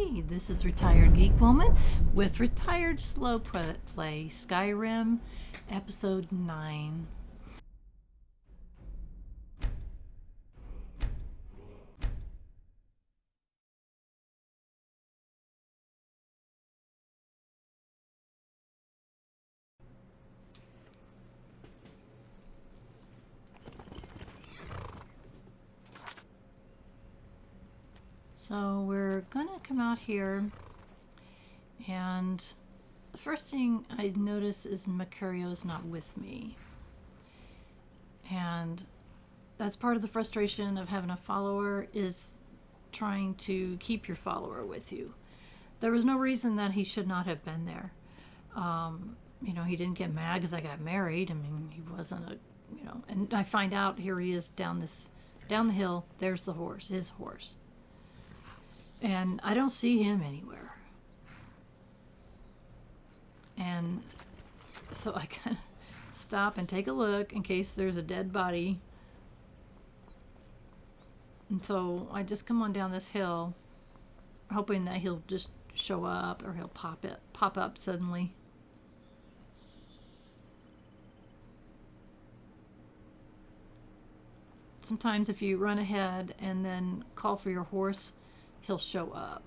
Hey, this is Retired Geek Woman with Retired Slow Play Skyrim, Episode 9. So we're gonna come out here, and the first thing I notice is Marcurio is not with me. And that's part of the frustration of having a follower, is trying to keep your follower with you. There was no reason that he should not have been there. He didn't get mad because I got married. I mean, he wasn't and I find out here he is down the hill. There's the horse, his horse. And I don't see him anywhere. And so I kind of stop and take a look in case there's a dead body. And so I just come on down this hill, hoping that he'll just show up or he'll pop up suddenly. Sometimes if you run ahead and then call for your horse, he'll show up.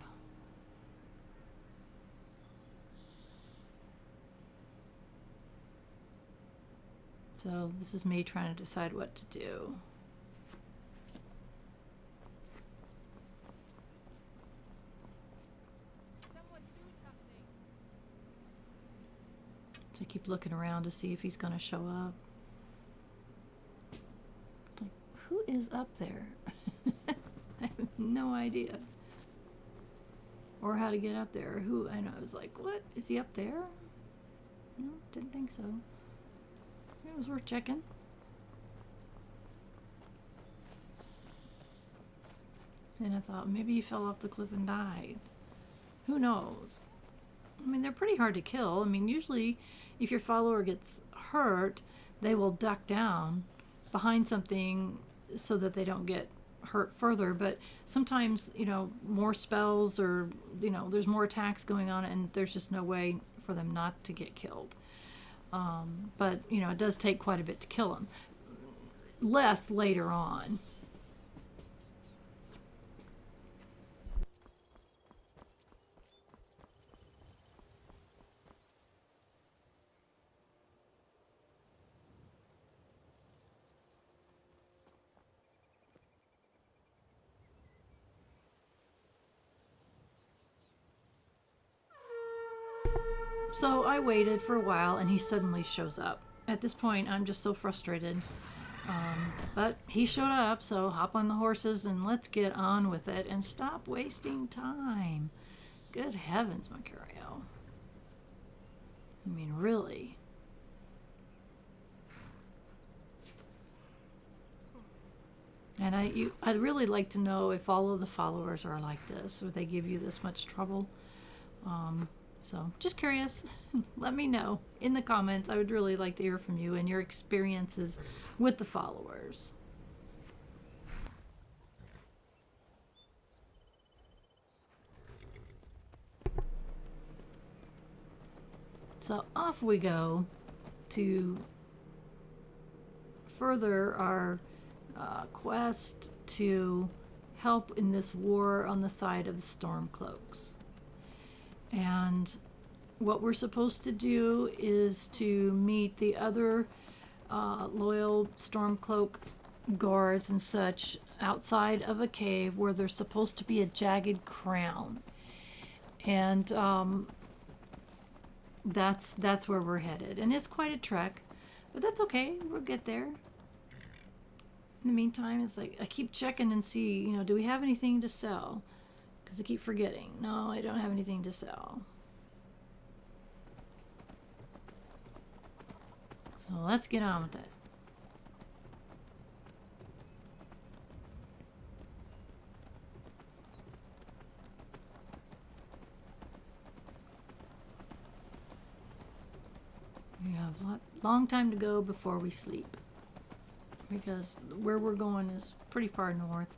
So this is me trying to decide what to do. Someone do something. So I keep looking around to see if he's going to show up. Like, who is up there? I have no idea. Or how to get up there. I was like, what? Is he up there? No, didn't think so. It was worth checking. And I thought maybe he fell off the cliff and died. Who knows? I mean, they're pretty hard to kill. I mean, usually if your follower gets hurt, they will duck down behind something so that they don't get hurt further. But sometimes, more spells or, there's more attacks going on and there's just no way for them not to get killed. But, it does take quite a bit to kill them. Less later on. So I waited for a while and he suddenly shows up. At this point, I'm just so frustrated. But he showed up, so hop on the horses and let's get on with it and stop wasting time. Good heavens, Marcurio. I mean, really. And I'd really like to know if all of the followers are like this, or they give you this much trouble. So, just curious. Let me know in the comments. I would really like to hear from you and your experiences with the followers. So, off we go to further our quest to help in this war on the side of the Stormcloaks. And what we're supposed to do is to meet the other loyal Stormcloak guards and such outside of a cave where there's supposed to be a jagged crown. And that's where we're headed. And it's quite a trek, but that's okay. We'll get there. In the meantime, it's like I keep checking and see, do we have anything to sell? Because I keep forgetting. No, I don't have anything to sell. So let's get on with it. We have a long time to go before we sleep. Because where we're going is pretty far north.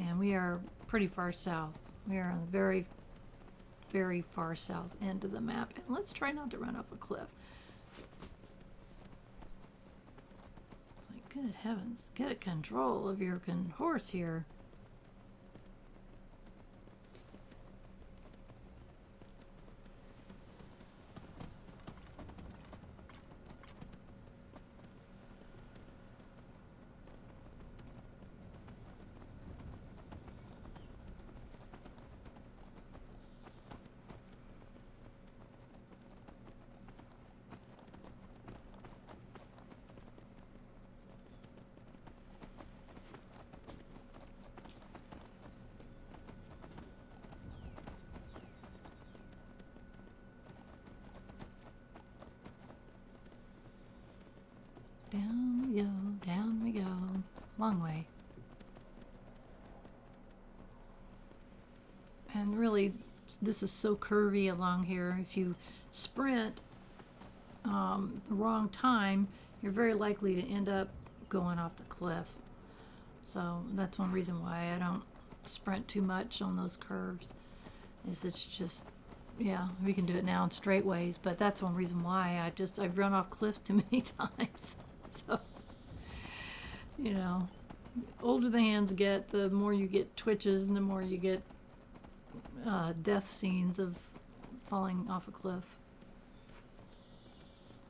And we are pretty far south. We are on the very, very far south end of the map. And let's try not to run off a cliff. It's like, good heavens, get a control of your horse here. Down we go, down we go. Long way. And really, this is so curvy along here. If you sprint the wrong time, you're very likely to end up going off the cliff. So that's one reason why I don't sprint too much on those curves. Is it's just, yeah, we can do it now in straightaways, but that's one reason why I've run off cliffs too many times. So, you know, older the hands get, the more you get twitches and the more you get death scenes of falling off a cliff.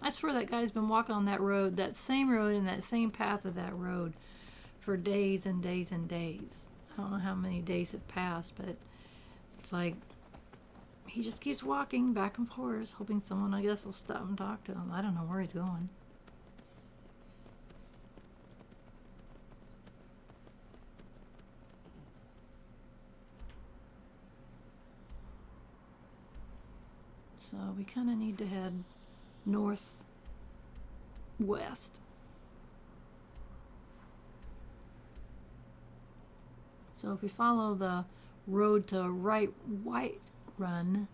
I swear that guy's been walking on that road, that same road and that same path of that road for days and days and days. I don't know how many days have passed, but it's like he just keeps walking back and forth, hoping someone, I guess, will stop and talk to him. I don't know where he's going. So we kind of need to head northwest. So if we follow the road to Whiterun,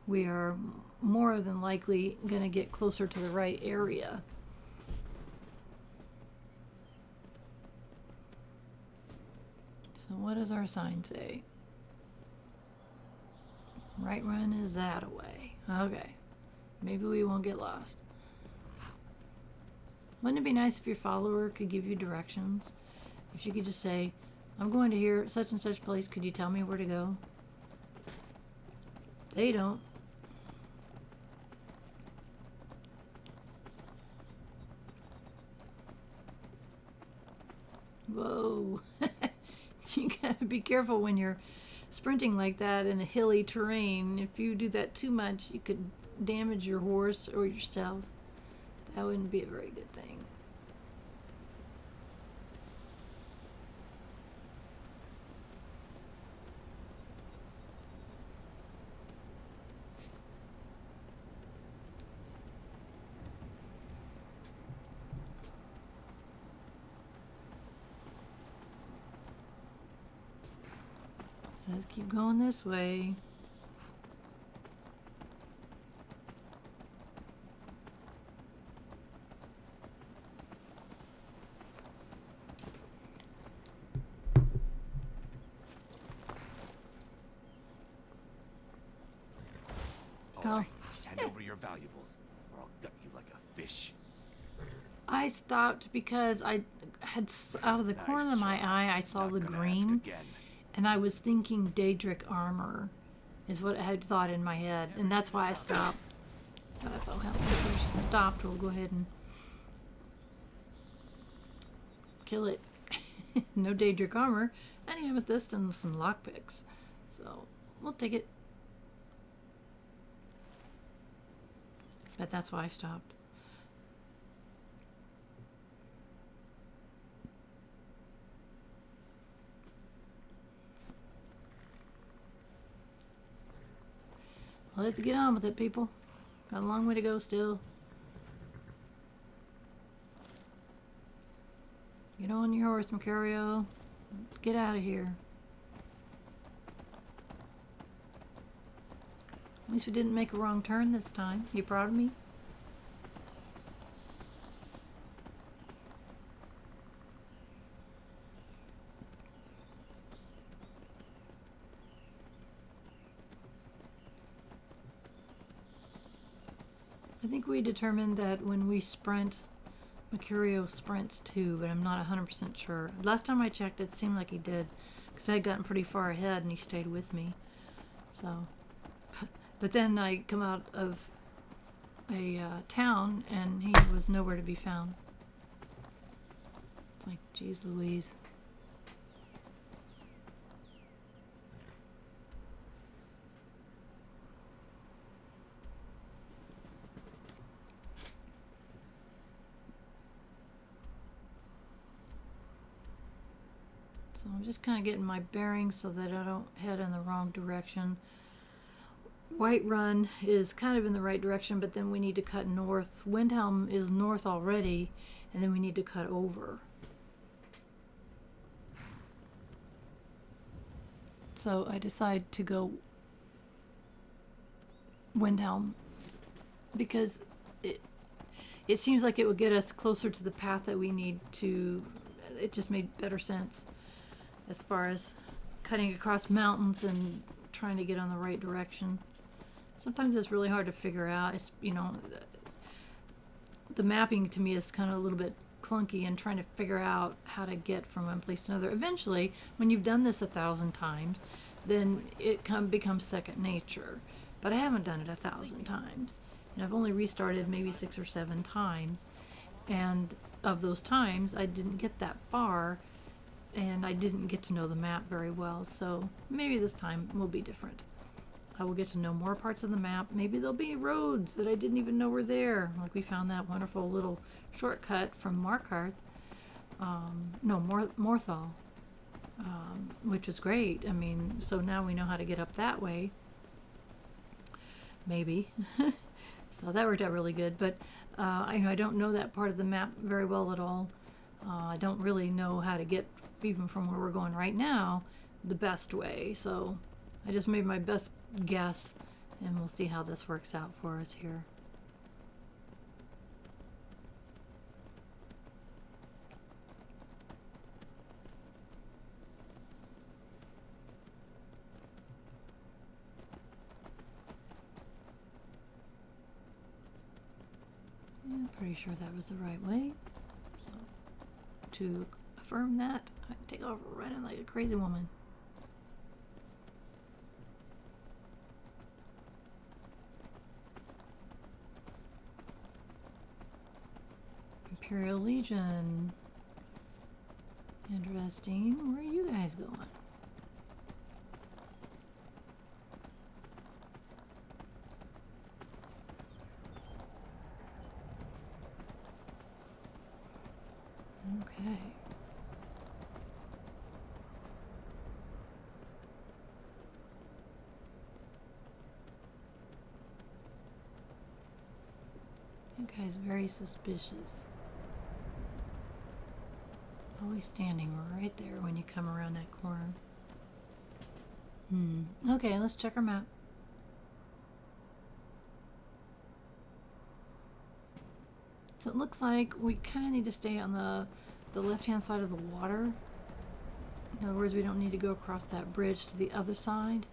we are more than likely going to get closer to the right area. So what does our sign say? Whiterun is that away. Okay. Maybe we won't get lost. Wouldn't it be nice if your follower could give you directions? If you could just say, I'm going to here, such and such place, could you tell me where to go? They don't. Whoa. You gotta be careful when you're sprinting like that in a hilly terrain. If you do that too much, you could damage your horse or yourself. That wouldn't be a very good thing. Says keep going this way. All right, hand over your valuables, or I'll gut you like a fish. I stopped because I had, out of the corner of my eye, I saw the green. And I was thinking Daedric armor is what I had thought in my head. And that's why I stopped. But I thought, well, since we're stopped, we'll go ahead and kill it. No Daedric armor. And amethyst and some lockpicks. So, we'll take it. But that's why I stopped. Let's get on with it, people. Got a long way to go still. Get on your horse, Marcurio. Get out of here. At least we didn't make a wrong turn this time. You proud of me? I think we determined that when we sprint, Marcurio sprints too, but I'm not 100% sure. Last time I checked, it seemed like he did, because I had gotten pretty far ahead and he stayed with me. So, but then I come out of a town and he was nowhere to be found. It's like, geez Louise. So I'm just kind of getting my bearings so that I don't head in the wrong direction. Whiterun is kind of in the right direction, but then we need to cut north. Windhelm is north already, and then we need to cut over. So I decide to go Windhelm because it seems like it would get us closer to the path that we need to. It just made better sense as far as cutting across mountains and trying to get on the right direction. Sometimes it's really hard to figure out. It's, you know, the mapping to me is kind of a little bit clunky, and trying to figure out how to get from one place to another. Eventually, when you've done this 1,000 times, then it becomes second nature. But I haven't done it 1,000 times, and I've only restarted maybe 6 or 7 times, and of those times I didn't get that far, and I didn't get to know the map very well. So maybe this time will be different. I will get to know more parts of the map. Maybe there'll be roads that I didn't even know were there. Like we found that wonderful little shortcut from Morthal, which was great. I mean, so now we know how to get up that way. Maybe. So that worked out really good. But I don't know that part of the map very well at all. I don't really know how to get, even from where we're going right now, the best way. So I just made my best guess, and we'll see how this works out for us here. Yeah, I'm pretty sure that was the right way. So, to affirm that, I take off running like a crazy woman. Imperial Legion. Interesting. Where are you guys going? Okay. You guys very suspicious. Always standing right there when you come around that corner. Okay, let's check our map. So it looks like we kind of need to stay on the left-hand side of the water. In other words, we don't need to go across that bridge to the other side.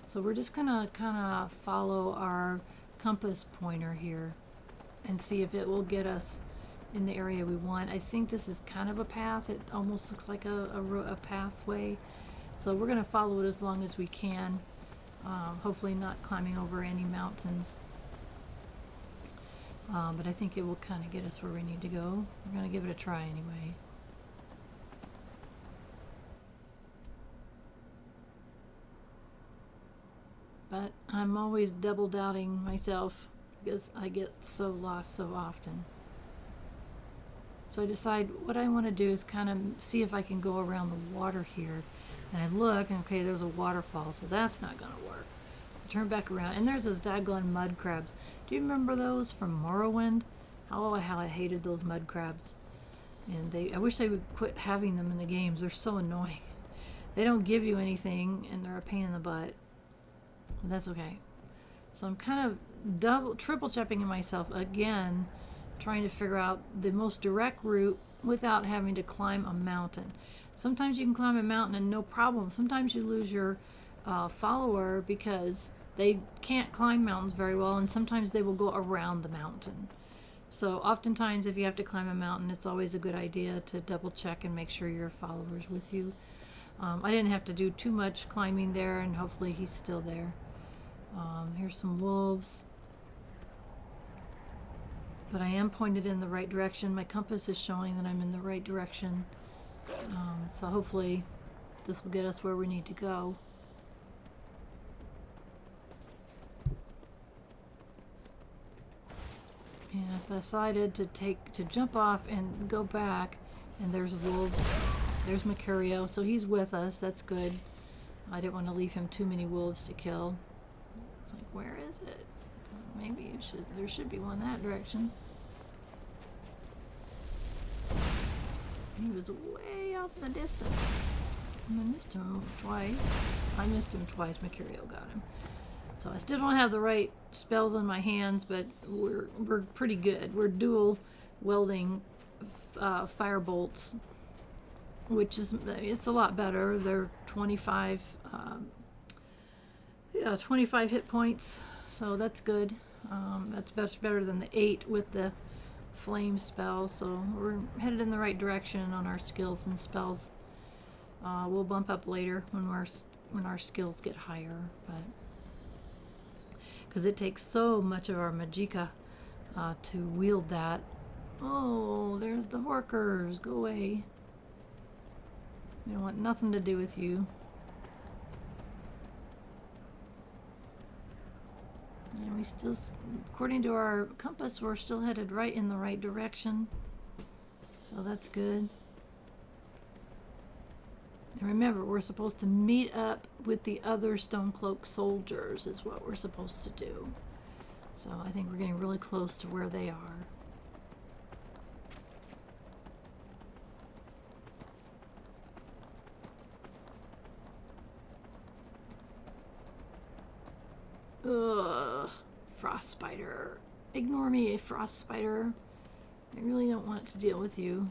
So we're just gonna kind of follow our compass pointer here and see if it will get us in the area we want. I think this is kind of a path. It almost looks like a pathway. So we're going to follow it as long as we can. Hopefully not climbing over any mountains. But I think it will kind of get us where we need to go. We're going to give it a try anyway. But I'm always double doubting myself because I get so lost so often. So I decide what I want to do is kind of see if I can go around the water here. And I look, and okay, there's a waterfall, so that's not going to work. I turn back around, and there's those daggone mud crabs. Do you remember those from Morrowind? How I hated those mud crabs. And I wish they would quit having them in the games. They're so annoying. They don't give you anything, and they're a pain in the butt. But that's okay. So I'm kind of triple checking myself again, trying to figure out the most direct route without having to climb a mountain. Sometimes you can climb a mountain and no problem. Sometimes you lose your follower because they can't climb mountains very well, and sometimes they will go around the mountain. So oftentimes if you have to climb a mountain, it's always a good idea to double check and make sure your follower's with you. I didn't have to do too much climbing there, and hopefully he's still there. Here's some wolves. But I am pointed in the right direction. My compass is showing that I'm in the right direction. So hopefully this will get us where we need to go. And I decided to jump off and go back, and there's wolves. There's Marcurio, so he's with us. That's good. I didn't want to leave him too many wolves to kill. It's like, where is it? Maybe there should be one that direction. He was way off in the distance. And I missed him twice. I missed him twice. Marcurio got him. So I still don't have the right spells on my hands, but we're pretty good. We're dual wielding fire bolts, which is it's a lot better. They're 25 hit points, so that's good. That's much better than the 8 with the flame spell. So we're headed in the right direction on our skills and spells. We'll bump up later when our skills get higher, but because it takes so much of our magicka to wield that. Oh, there's the workers. Go away. We don't want nothing to do with you. And we still, according to our compass, we're still headed right in the right direction. So that's good. And remember, we're supposed to meet up with the other Stormcloak soldiers is what we're supposed to do. So I think we're getting really close to where they are. Ugh, frost spider. Ignore me, frost spider. I really don't want to deal with you.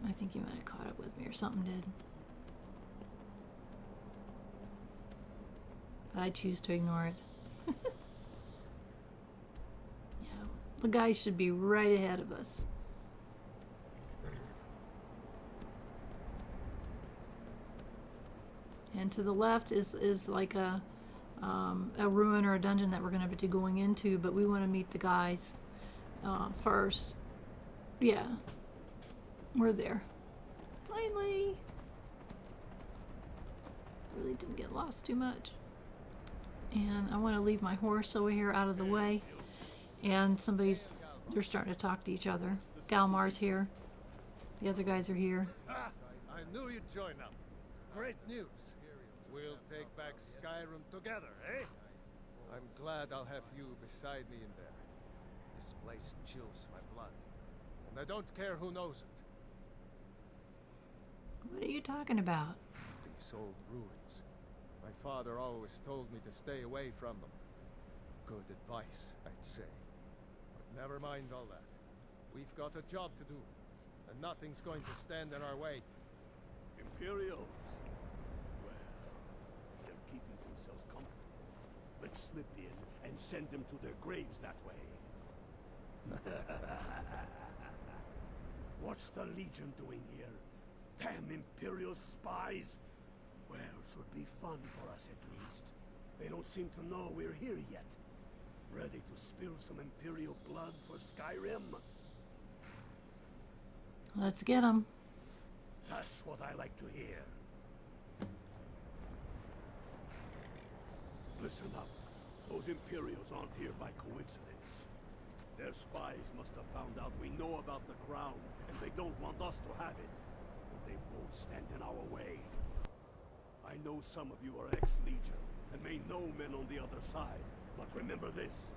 I think you might have caught up with me or something did. But I choose to ignore it. Yeah, the guy should be right ahead of us. And to the left is like a ruin or a dungeon that we're going to be going into, but we want to meet the guys first. Yeah. We're there. Finally! Really didn't get lost too much. And I want to leave my horse over here out of the way. And they're starting to talk to each other. Galmar's here. The other guys are here. Ah, I knew you'd join up. Great news. We'll take back Skyrim together, eh? I'm glad I'll have you beside me in there. This place chills my blood. And I don't care who knows it. What are you talking about? These old ruins. My father always told me to stay away from them. Good advice, I'd say. But never mind all that. We've got a job to do, and nothing's going to stand in our way. Imperials. Well, they're keeping themselves comfortable. Let's slip in and send them to their graves that way. What's the Legion doing here? Damn Imperial spies! Well, should be fun for us at least. They don't seem to know we're here yet. Ready to spill some Imperial blood for Skyrim? Let's get them. That's what I like to hear. Listen up. Those Imperials aren't here by coincidence. Their spies must have found out we know about the crown, and they don't want us to have it. But they won't stand in our way. I know some of you are ex-Legion, and may know men on the other side. But remember this.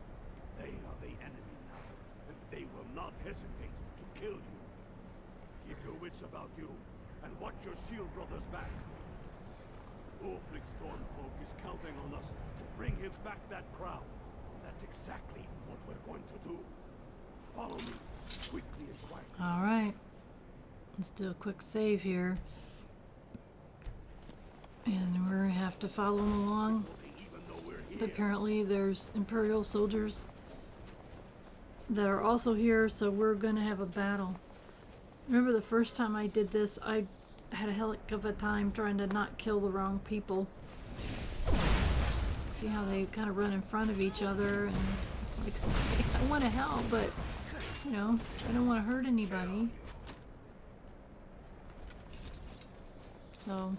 They are the enemy now, and they will not hesitate to kill you. Keep your wits about you, and watch your shield brothers back. Ulfric Stormcloak is counting on us to bring him back that crown. That's exactly what we're going to do. Follow me, quickly and quietly. Alright. Let's do a quick save here. And we're going to have to follow them along. apparently there's Imperial soldiers that are also here, so we're gonna have a battle. Remember the first time I did this, I had a heck of a time trying to not kill the wrong people. See how they kind of run in front of each other, and it's like, okay, I want to help, but, you know, I don't want to hurt anybody. So,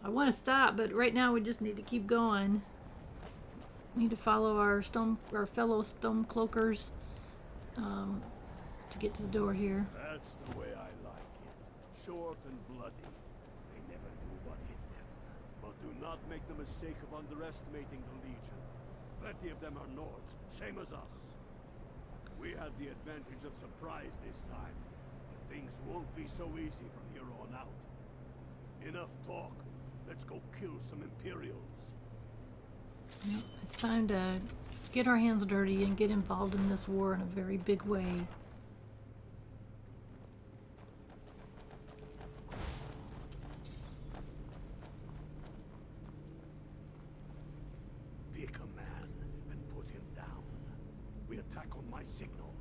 I want to stop, but right now we just need to keep going. Need to follow our fellow Stormcloakers to get to the door here. That's the way I like it. Short and bloody. They never knew what hit them. But do not make the mistake of underestimating the Legion. Plenty of them are Nords, same as us. We had the advantage of surprise this time, but things won't be so easy from here on out. Enough talk. Let's go kill some Imperials. Yep, it's time to get our hands dirty and get involved in this war in a very big way. Pick a man and put him down. We attack on my signal.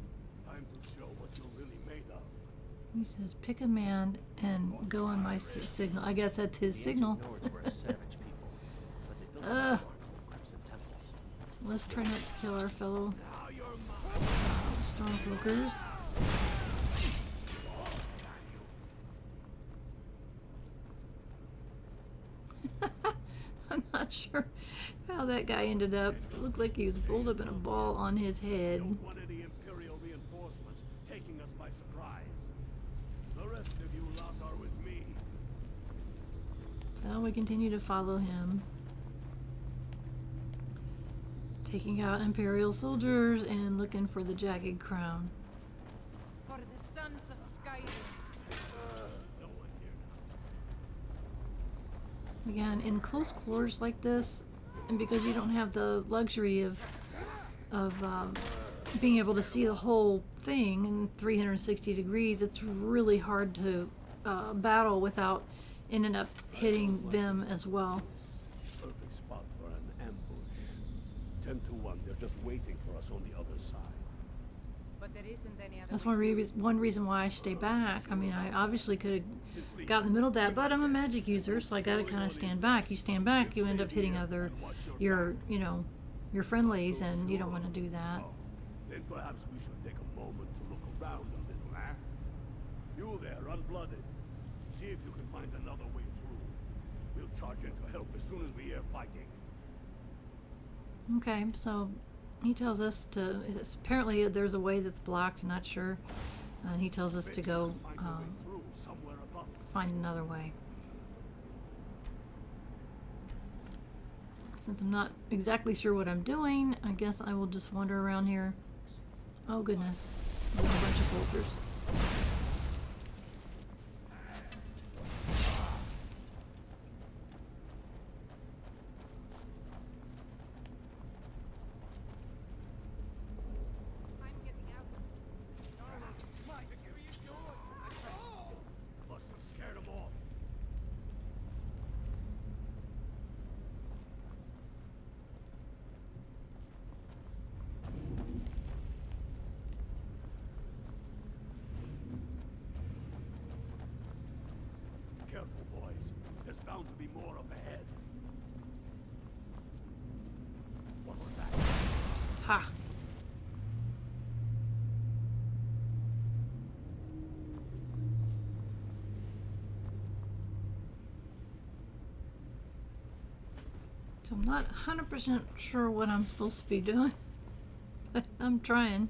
Time to show what you're really made of. He says, pick a man and go on my signal. I guess that's his signal. The Nords were a savage people, but they built some crypts and temples. Let's try not to kill our fellow Stormcloakers. I'm not sure how that guy ended up. It looked like he was rolled up in a ball on his head. Don't want any Imperial reinforcements taking us by surprise. The rest of you lot are with me. So we continue to follow him. Taking out Imperial soldiers and looking for the Jagged crown. For the sons of Skyrim. No one here now. Again, in close quarters like this, and because you don't have the luxury of being able to see the whole thing in 360 degrees, it's really hard to battle without ending up hitting them as well. Perfect spot for an ambush. 10 to 1, they're just waiting for us on the other side. But there isn't any other That's way. one reason why I stay back. I mean, I obviously could have got in the middle of that, but I'm a magic user, so I gotta kind of stand back. You stand back, you end up hitting your friendlies, and you don't want to do that. Oh, then perhaps we should take a moment to look around a little, eh? You there, unblooded. See if you can find another way through. We'll charge in to help as soon as we hear fighting. Okay, so he tells us to. Apparently, there's a way that's blocked. I'm not sure, and he tells us to go Find a way through somewhere above. find another way. Since I'm not exactly sure what I'm doing, I guess I will just wander around here. Oh goodness, there's a bunch of soldiers. I'm getting out. Must have scared them off. Careful, boys. There's bound to be more up ahead. What was that? Ha! So I'm not 100% sure what I'm supposed to be doing, but I'm trying.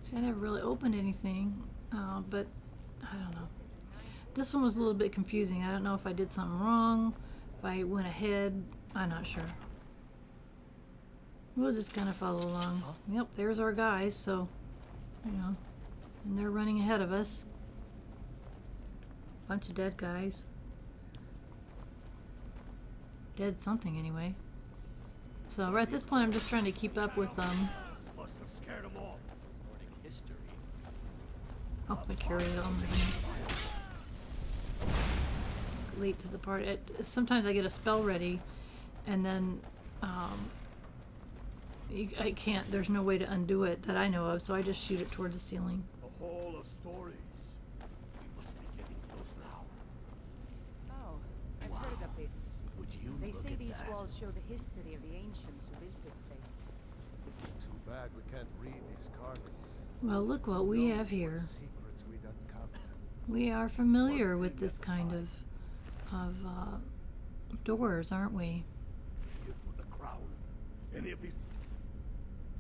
See, I never really opened anything, but I don't know. This one was a little bit confusing. I don't know if I did something wrong, if I went ahead. I'm not sure. We'll just kind of follow along. Yep, there's our guys, so, you know, and they're running ahead of us. Bunch of dead guys. Dead something, anyway. So, right at this point, I'm just trying to keep up with them. Must have scared them off. Recording history. Oh, Marcurio, oh my goodness. late to the party. Sometimes I get a spell ready, and then I can't. There's no way to undo it that I know of, so I just shoot it towards the ceiling. A hall of stories. We must be getting close now. Oh, I've heard of this. Would you They look say at these that? walls show the history of the ancients who built this place. Too bad we can't read these carvings. Well, look what we Knows have what here. secrets we'd uncover. We are familiar with this kind of doors, aren't we? Here for the crown. Any of these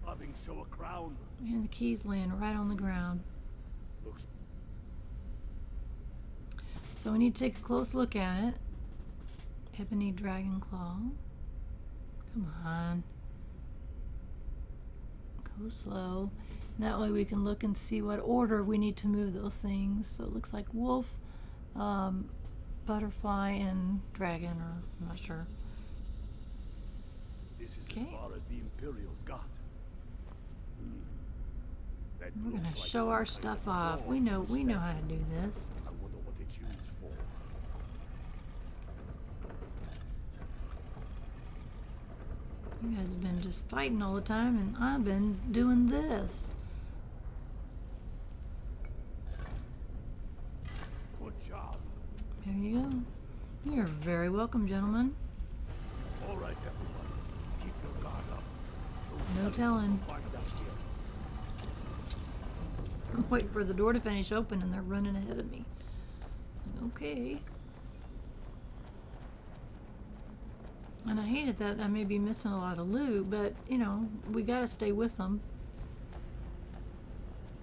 carvings show a crown? And the keys laying right on the ground. Looks So we need to take a close look at it. Ebony Dragon Claw. Come on. Go slow. That way we can look and see what order we need to move those things. So it looks like wolf, butterfly, and dragon, or I'm not sure. this is Okay. as far as the Imperials got. That We're looks gonna like show some our kind stuff of off. door We know for how to statue. do this. I wonder what it's used for. You guys have been just fighting all the time, and I've been doing this. Good job. There you go. You're very welcome, gentlemen. All right, everyone. Keep your guard up. No telling. Find out here. I'm waiting for the door to finish open, and they're running ahead of me. Okay. And I hated that I may be missing a lot of loot, but, you know, we gotta stay with them.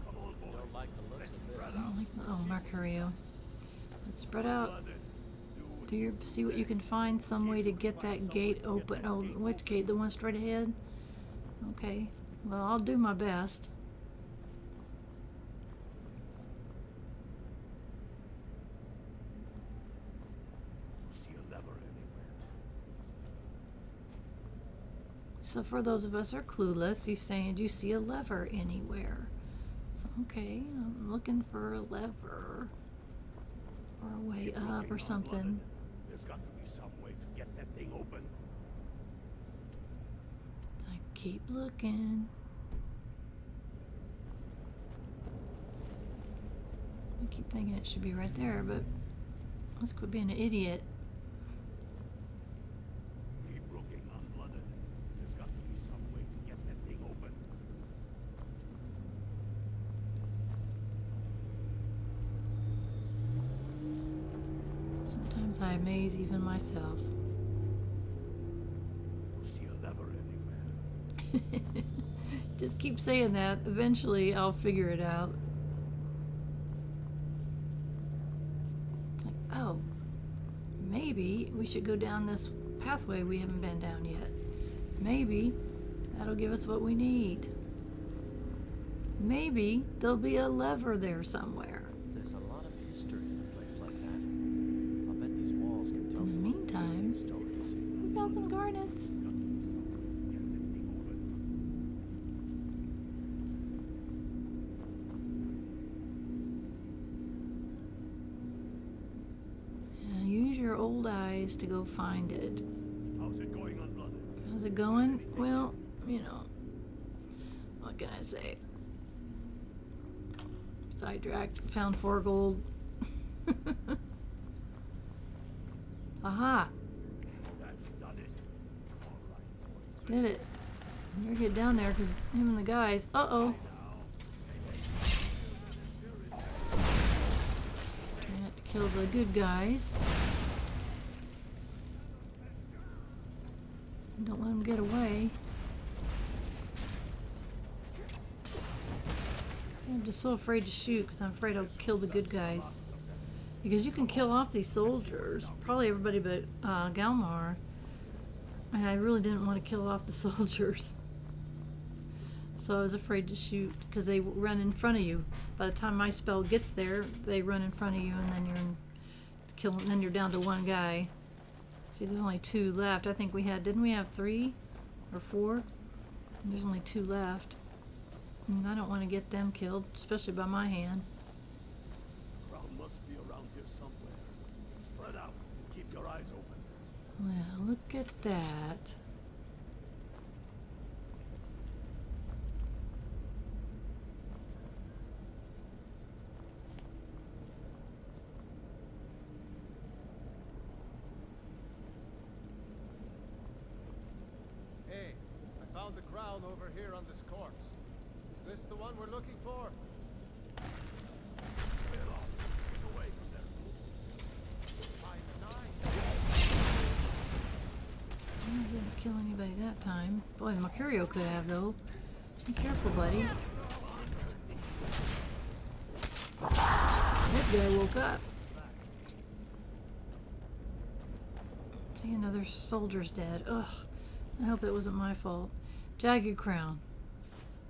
Come on, boy. Don't like the looks of this. I don't like the, oh, Marcurio. Let's spread out. Do your, see what you can find, some way to get that gate open. Oh, which gate? The one straight ahead? Okay. Well, I'll do my best. See a lever anywhere. So for those of us who are clueless, he's saying, do you see a lever anywhere? So, okay, I'm looking for a lever. Or a way Keep up looking, or Unblooded. something. There's got to be some way to get that thing open. I keep looking. I keep thinking it should be right there, but let's quit being an idiot. Keep looking, Unblooded. There's got to be some way to get that thing open. Sometimes I amaze even myself. You see a lever anywhere. Just keep saying that. Eventually, I'll figure it out. Like, oh, maybe we should go down this pathway we haven't been down yet. Maybe that'll give us what we need. Maybe there'll be a lever there somewhere. There's a lot of history in a place like that. I'll bet these walls can tell In the some meantime, amazing stories. we found some garnets. Yeah, use your old eyes to go find it. How's it going, Unblooded? How's it going? Well, you know, what can I say? Sidetracked, found 4 gold. Aha! That's done it. All right, boys. Did it. Better get down there because him and the guys. Uh-oh. Trying not to kill the good guys. Don't let them get away. See, I'm just so afraid to shoot because I'm afraid I'll kill the good guys. Because you can kill off these soldiers, probably everybody but Galmar. And I really didn't want to kill off the soldiers. So I was afraid to shoot because they run in front of you. By the time my spell gets there, they run in front of you, and then then you're down to 1 guy. See, there's only 2 left. I think we had, didn't we have 3 or 4? There's only 2 left. And I don't want to get them killed, especially by my hand. Crown must be around here somewhere. Spread out. Well, look at that. Hey, I found the crown over here on this corpse. Is this the one we're looking for? Clear off. Get away from there. I didn't kill anybody that time. Boy, Marcurio could have, though. Be careful, buddy. That guy woke up. See, another soldier's dead. Ugh. I hope it wasn't my fault. Jagged crown.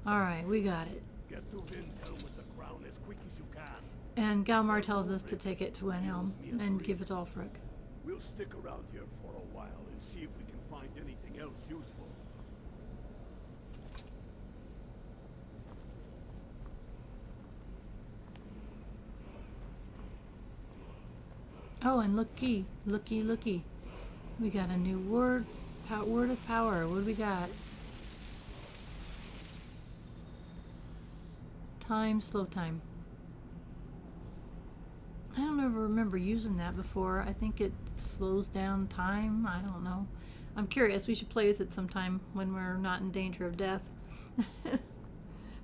Alright, we got it. Get to Windhelm with the crown as quick as you can. And Galmar tells us to take it to Windhelm and give it to Ulfric. We'll stick around here for a while and see if we can find anything else useful. Oh, and looky. We got a new word. Word of power. What do we got? Time, slow time. I don't ever remember using that before. I think it slows down time. I don't know. I'm curious. We should play with it sometime when we're not in danger of death.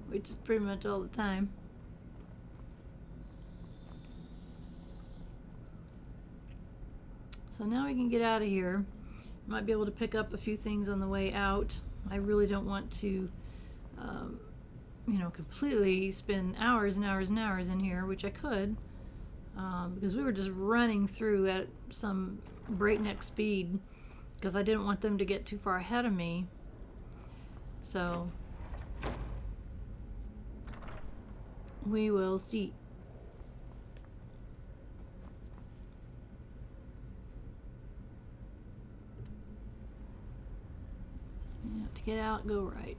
Which is pretty much all the time. So now we can get out of here. Might be able to pick up a few things on the way out. I really don't want to, you know, completely spend hours and hours and hours in here, which I could, because we were just running through at some breakneck speed because I didn't want them to get too far ahead of me. So we will see. You have to get out, go right.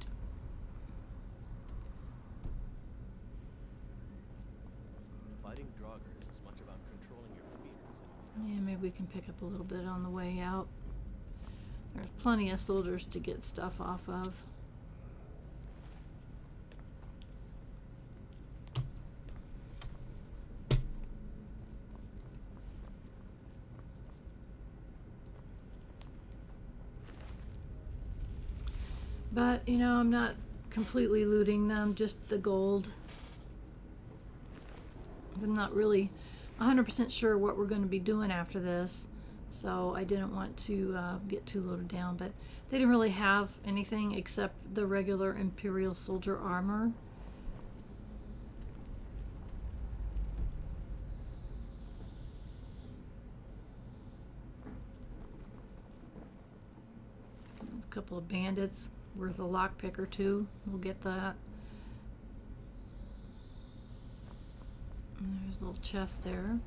Fighting Draugr is as much about controlling your fears as anything Yeah, else. maybe we can pick up a little bit on the way out. There's plenty of soldiers to get stuff off of. But, you know, I'm not completely looting them, just the gold. I'm not really 100% sure what we're going to be doing after this, so I didn't want to get too loaded down. But they didn't really have anything except the regular Imperial soldier armor. A couple of bandits worth a lockpick or two. We'll get that. And there's a little chest there.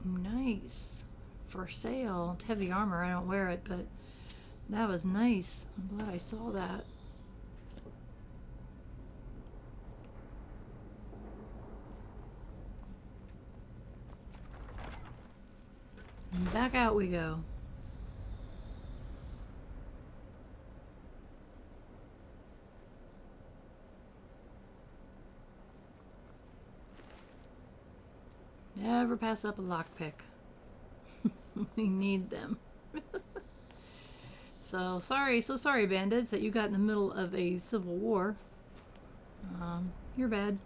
Nice. For sale. It's heavy armor. I don't wear it, but that was nice. I'm glad I saw that. And back out we go. Never pass up a lockpick. We need them. So sorry, bandits, that you got in the middle of a civil war. You're bad.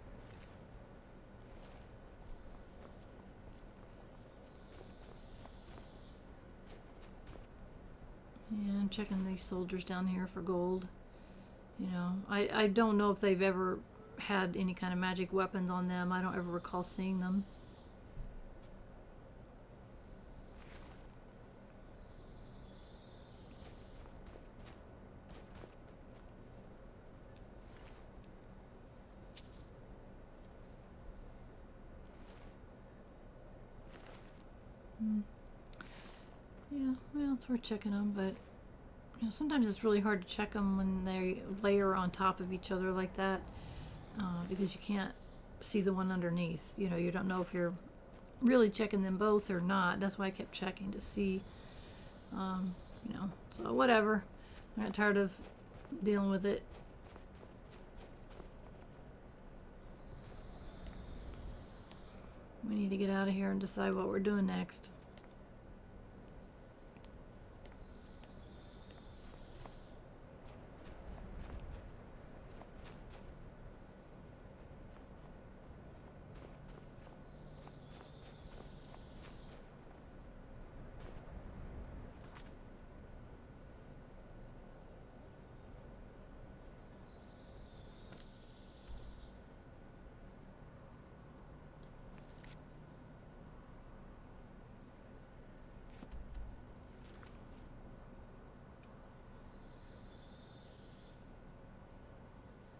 And I'm checking these soldiers down here for gold. You know, I don't know if they've ever had any kind of magic weapons on them. I don't ever recall seeing them. Yeah, well, it's worth checking them, but you know, sometimes it's really hard to check them when they layer on top of each other like that, because you can't see the one underneath. You know, you don't know if you're really checking them both or not. That's why I kept checking to see You know, so whatever. I got tired of dealing with it. We need to get out of here and decide what we're doing next.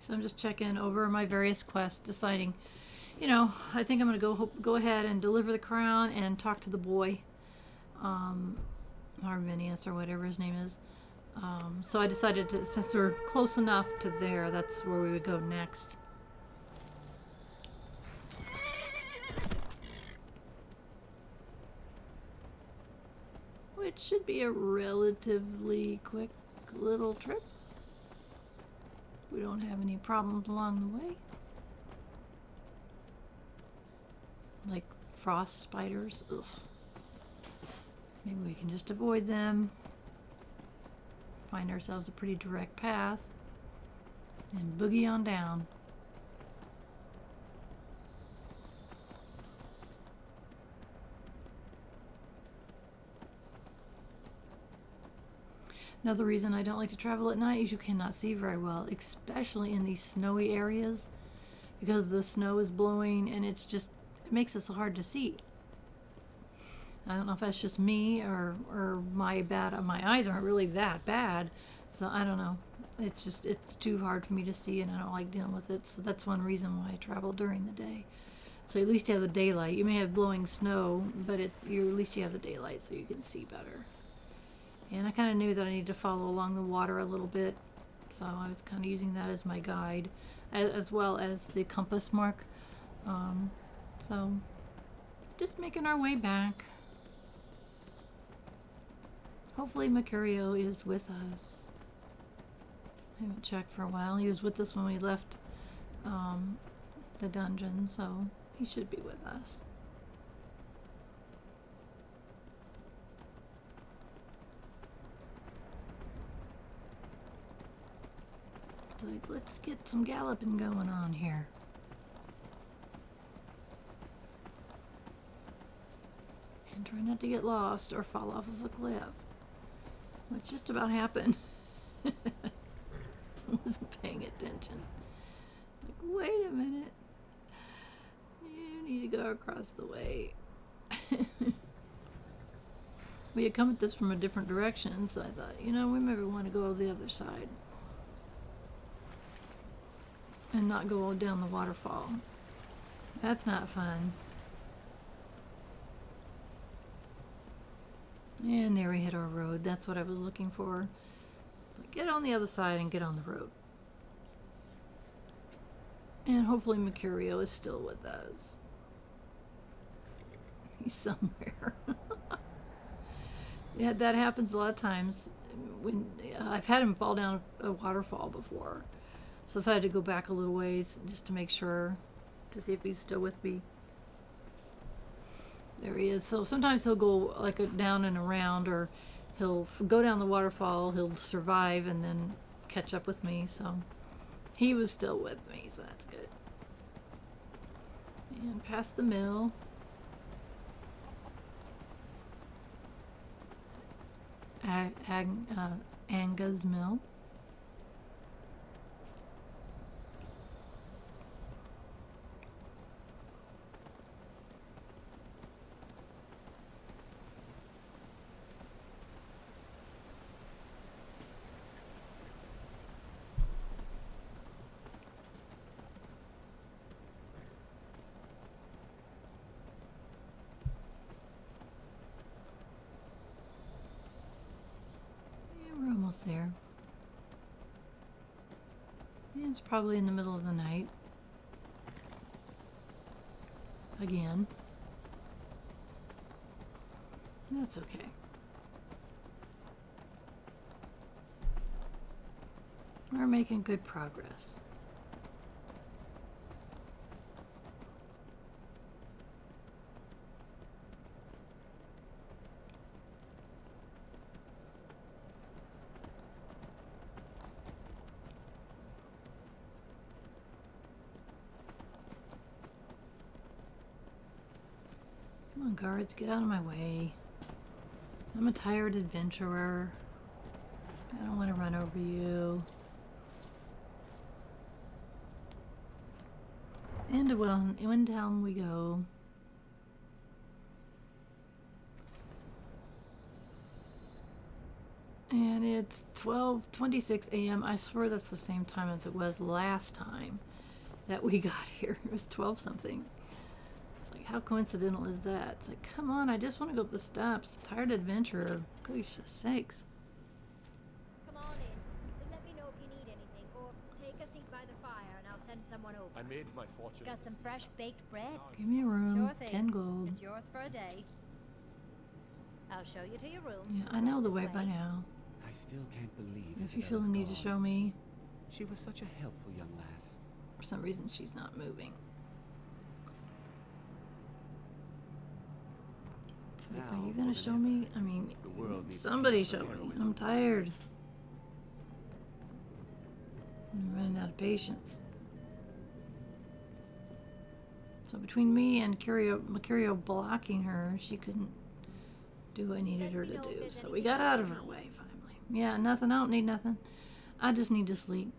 So I'm just checking over my various quests, deciding, you know, I think I'm going to go ahead and deliver the crown and talk to the boy, Arminius or whatever his name is. So I decided to, since we're close enough to there, that's where we would go next. Which should be a relatively quick little trip. We don't have any problems along the way. Like frost spiders. Ugh. Maybe we can just avoid them. Find ourselves a pretty direct path. And boogie on down. Another reason I don't like to travel at night is you cannot see very well, especially in these snowy areas, because the snow is blowing and it makes it so hard to see. I don't know if that's just me or my eyes aren't really that bad, so I don't know. It's too hard for me to see and I don't like dealing with it, so that's one reason why I travel during the day. So at least you have the daylight. You may have blowing snow, but at least you have the daylight so you can see better. And I kind of knew that I needed to follow along the water a little bit, so I was kind of using that as my guide, as well as the compass mark. So, just making our way back. Hopefully Marcurio is with us. I haven't checked for a while. He was with us when we left the dungeon, so he should be with us. Like, let's get some galloping going on here. And try not to get lost or fall off of a cliff. Which just about happened. I wasn't paying attention. Like, wait a minute. You need to go across the way. We had come at this from a different direction, so I thought, you know, we maybe want to go the other side. And not go down the waterfall. That's not fun. And there we hit our road. That's what I was looking for. Get on the other side and get on the road. And hopefully Marcurio is still with us. He's somewhere. Yeah, that happens a lot of times. When I've had him fall down a waterfall before. So I decided to go back a little ways just to make sure, to see if he's still with me. There he is. So sometimes he'll go like down and around, or he'll go down the waterfall, he'll survive and then catch up with me. So he was still with me, so that's good. And past the mill. Anga's mill. There. And it's probably in the middle of the night. Again. That's okay. We're making good progress. Come on, guards, get out of my way. I'm a tired adventurer. I don't want to run over you. Into Windhelm we go. And it's 12:26 a.m. I swear that's the same time as it was last time that we got here. It was 12 something. Like, how coincidental is that? It's like, come on, I just want to go up the steps. Tired adventurer. Gosh sakes. Come on in. Then let me know if you need anything, or take a seat by the fire and I'll send someone over. I made my fortune. Got some fresh baked bread? Give me a room. Sure thing. 10 gold. It's yours for a day. I'll show you to your room. Yeah, I know the way by now. I still can't believe If you feel Isabella's the need to gone. show me, She was such a helpful young lass. for some reason she's not moving. It's like, Now are you gonna more show than me? I mean, The world needs somebody tales show of me. heroism. I'm tired. I'm running out of patience. So between me and Mercurio blocking her, she couldn't do what I needed her to do. So we got out of her way finally. Yeah, nothing. I don't need nothing. I just need to sleep.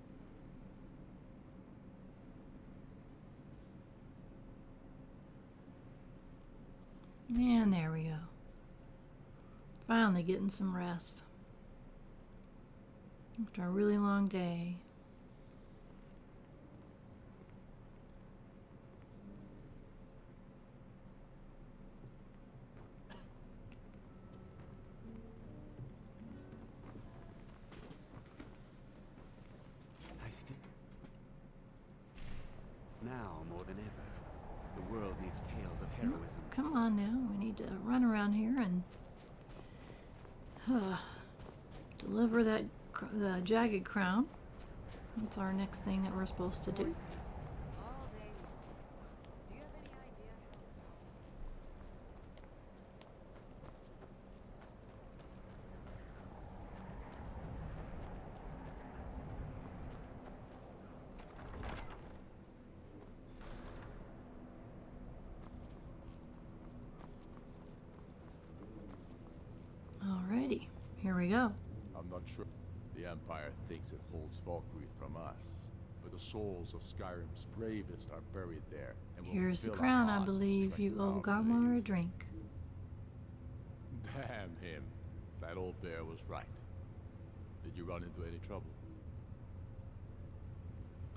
And there we go. Finally getting some rest. After a really long day. I still... Now more than ever, the world needs tales of heroism. Come on now. We need to run around here and deliver that the Jagged crown. That's our next thing that we're supposed to do. Horses. All day long. Do you have any idea Alrighty, here we go. I'm not sure. The Empire thinks it holds Valkyrie from us, but the souls of Skyrim's bravest are buried there. And will Here's the fill our crown. I hearts and believe you strengthen owe our Garmar a belief. drink. Damn him. That old bear was right. Did you run into any trouble?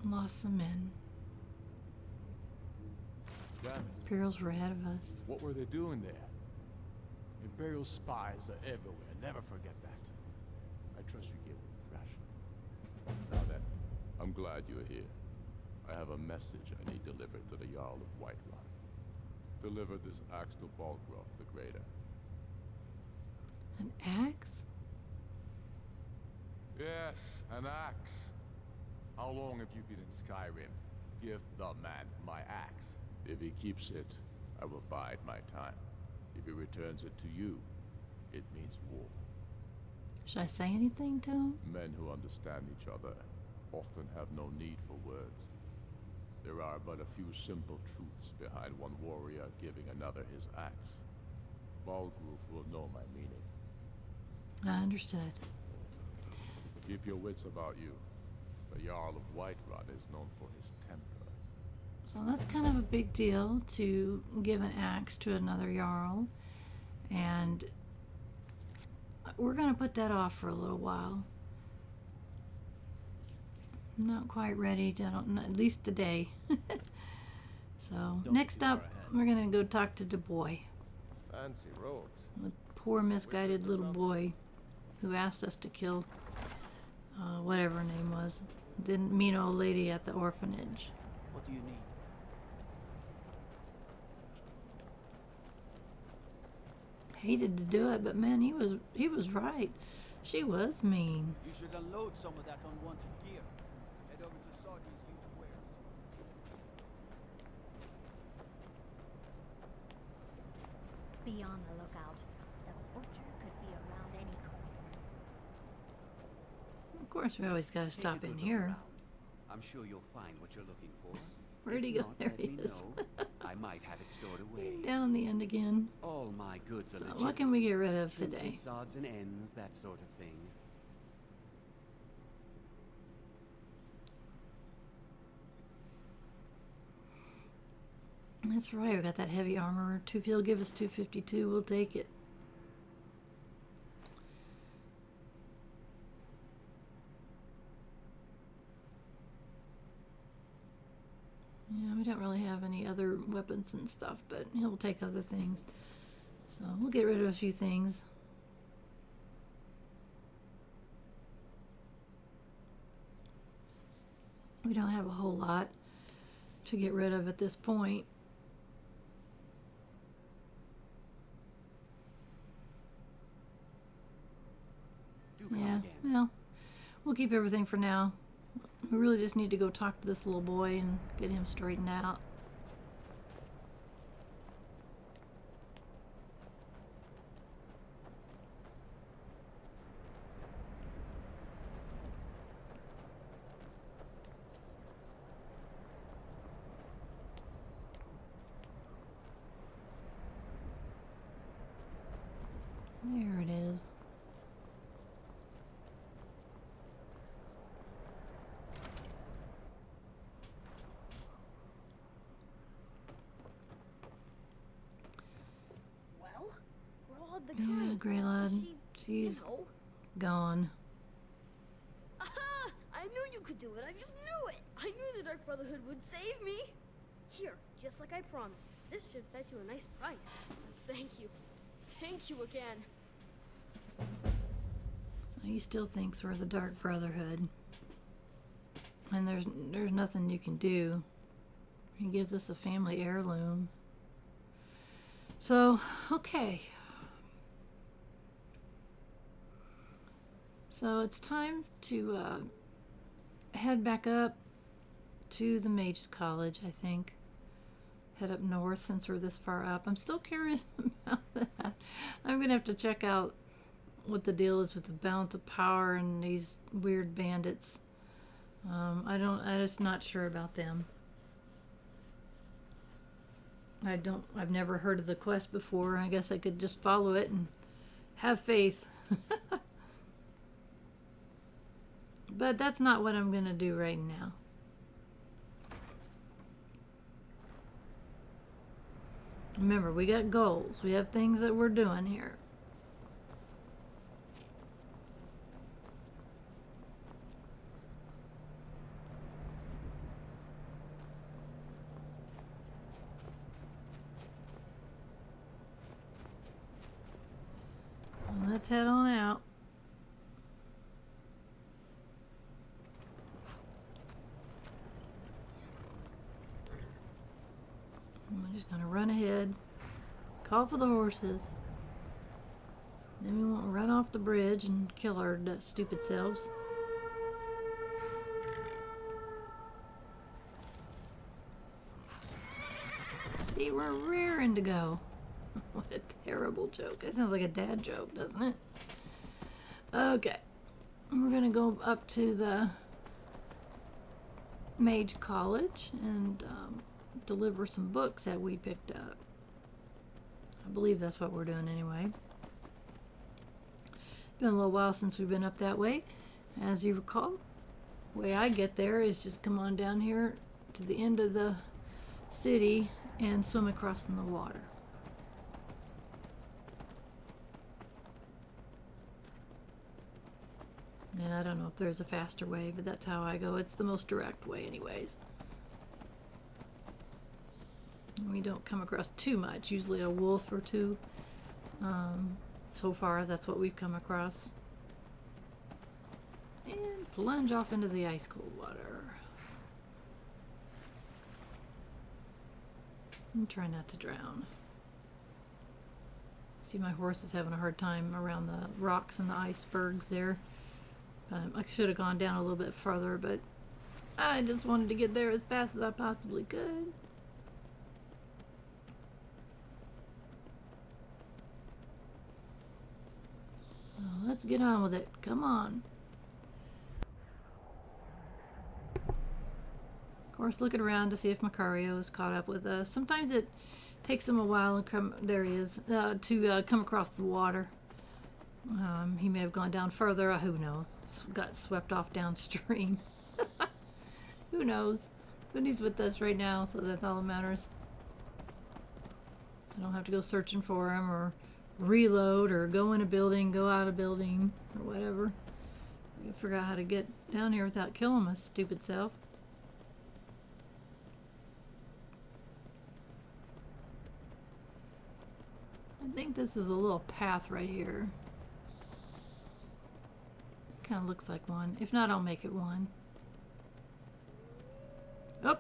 Lost some men. Damn it. Imperials were ahead of us. What were they doing there? Imperial spies are everywhere. Never forget that. I trust you gave me a ration. Now then, I'm glad you're here. I have a message I need delivered to the Jarl of Whiterun. Deliver this axe to Balgraf the Greater. An axe? Yes, an axe. How long have you been in Skyrim? Give the man my axe. If he keeps it, I will bide my time. If he returns it to you, it means war. Should I say anything to him? Men who understand each other often have no need for words. There are but a few simple truths behind one warrior giving another his axe. Balgruf will know my meaning. I understood. Keep your wits about you. The Jarl of Whiterun is known for his temper. So that's kind of a big deal to give an axe to another Jarl. And we're going to put that off for a little while. I'm not quite ready to, at least today. So next up, we're going to go talk to Du Bois. Fancy robes. The poor misguided little boy who asked us to kill whatever her name was. Didn't mean old lady at the orphanage. What do you need? Hated to do it, but man, he was right. She was mean. You should unload some of that unwanted gear. Head over to Sardi's used wares. Be on the lookout. The butcher could be around any corner. Of course, we always gotta stop Take a in good look here. around. I'm sure you'll find what you're looking for. Where'd he If go? not, There let he me is. know. I might have it stored away. Down the end again. All my goods are So, legitimate. what can we get rid of today? Trinkets, odds and ends, that sort of thing. That's right, we got that heavy armor. If he'll give us 252, we'll take it. Yeah, we don't really have any other weapons and stuff, but he'll take other things. So we'll get rid of a few things. We don't have a whole lot to get rid of at this point. Do come Yeah, again. well, we'll keep everything for now. We really just need to go talk to this little boy and get him straightened out. There it is. Well, Grod the Yeah, Kind. Greylad, She, she's you know. gone. Aha! I knew you could do it. I just knew it. I knew the Dark Brotherhood would save me. Here, just like I promised. This should fetch you a nice price. Thank you. Thank you again. So he still thinks we're the Dark Brotherhood. And there's nothing you can do. He gives us a family heirloom. So, okay. So it's time to head back up to the Mage's College, I think. Head up north since we're this far up. I'm still curious about that. I'm gonna have to check out what the deal is with the balance of power and these weird bandits. I'm just not sure about them. I've never heard of the quest before. I guess I could just follow it and have faith. But that's not what I'm gonna do right now. Remember, we got goals. We have things that we're doing here. Well, let's head on out. I'm just gonna run ahead, call for the horses. Then we won't run off the bridge and kill our stupid selves. See, we're rearing to go. What a terrible joke. That sounds like a dad joke, doesn't it? Okay. We're gonna go up to the Mage College and deliver some books that we picked up. I believe that's what we're doing anyway. Been a little while since we've been up that way. As you recall, the way I get there is just come on down here to the end of the city and swim across in the water. And I don't know if there's a faster way, but that's how I go. It's the most direct way anyways. We don't come across too much, usually a wolf or two. So far, that's what we've come across. And plunge off into the ice cold water. And try not to drown. See, my horse is having a hard time around the rocks and the icebergs there. I should have gone down a little bit further, but I just wanted to get there as fast as I possibly could. So let's get on with it. Come on. Of course, looking around to see if Marcurio is caught up with us. Sometimes it takes him a while and there he is, to come across the water. He may have gone down further. Who knows? Got swept off downstream. Who knows? But he's with us right now, so that's all that matters. I don't have to go searching for him or reload or go in a building, go out of building, or whatever. I forgot how to get down here without killing my stupid self. I think this is a little path right here. Kind of looks like one. If not, I'll make it one. Oh!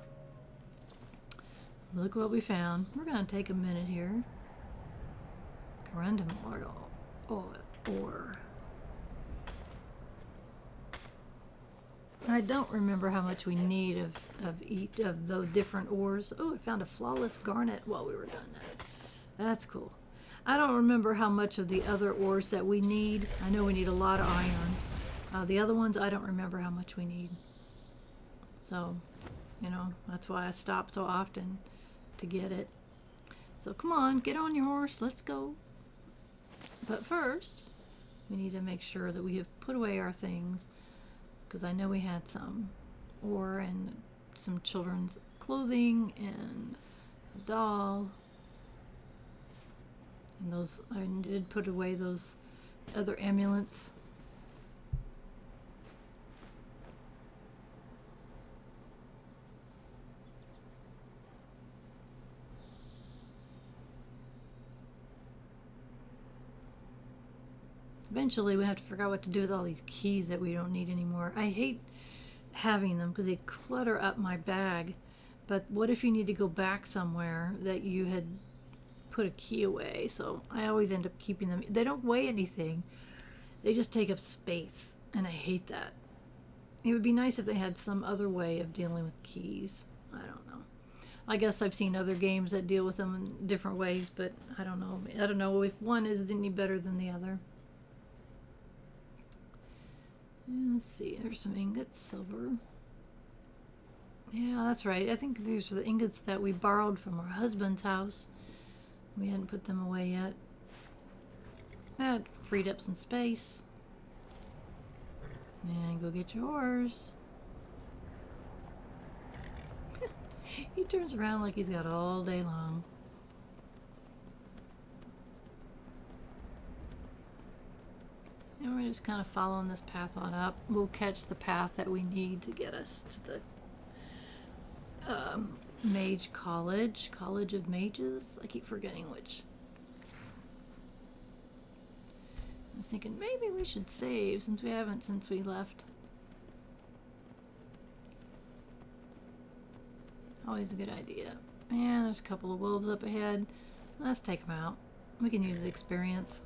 Look what we found. We're going to take a minute here. Corundum ore. I don't remember how much we need of each of the different ores. Oh, I found a flawless garnet while we were doing that. That's cool. I don't remember how much of the other ores that we need. I know we need a lot of iron. The other ones, I don't remember how much we need. So, you know, that's why I stop so often to get it. So come on, get on your horse, let's go. But first, we need to make sure that we have put away our things, because I know we had some ore and some children's clothing and a doll. And those, I did put away those other amulets. Eventually we have to figure out what to do with all these keys that we don't need anymore. I hate having them because they clutter up my bag. But what if you need to go back somewhere that you had put a key away? So I always end up keeping them. They don't weigh anything. They just take up space. And I hate that. It would be nice if they had some other way of dealing with keys. I don't know. I guess I've seen other games that deal with them in different ways, but I don't know. I don't know if one is any better than the other. Let's see, there's some ingots, silver. Yeah, that's right. I think these were the ingots that we borrowed from our husband's house. We hadn't put them away yet. That freed up some space. And go get your horse. He turns around like he's got all day long. And we're just kind of following this path on up. We'll catch the path that we need to get us to the Mage College. College of Mages? I keep forgetting which. I was thinking maybe we should save since we haven't since we left. Always a good idea. And there's a couple of wolves up ahead. Let's take them out. We can use the experience.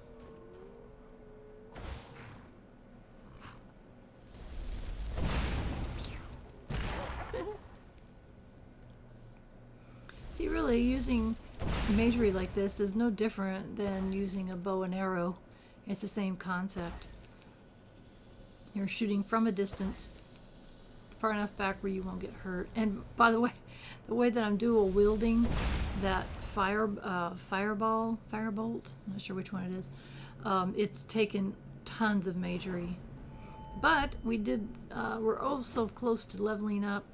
See, really, using magery like this is no different than using a bow and arrow. It's the same concept. You're shooting from a distance, far enough back where you won't get hurt. And by the way that I'm dual wielding that firebolt, I'm not sure which one it is, it's taken tons of magery. But we did, we're oh so close to leveling up.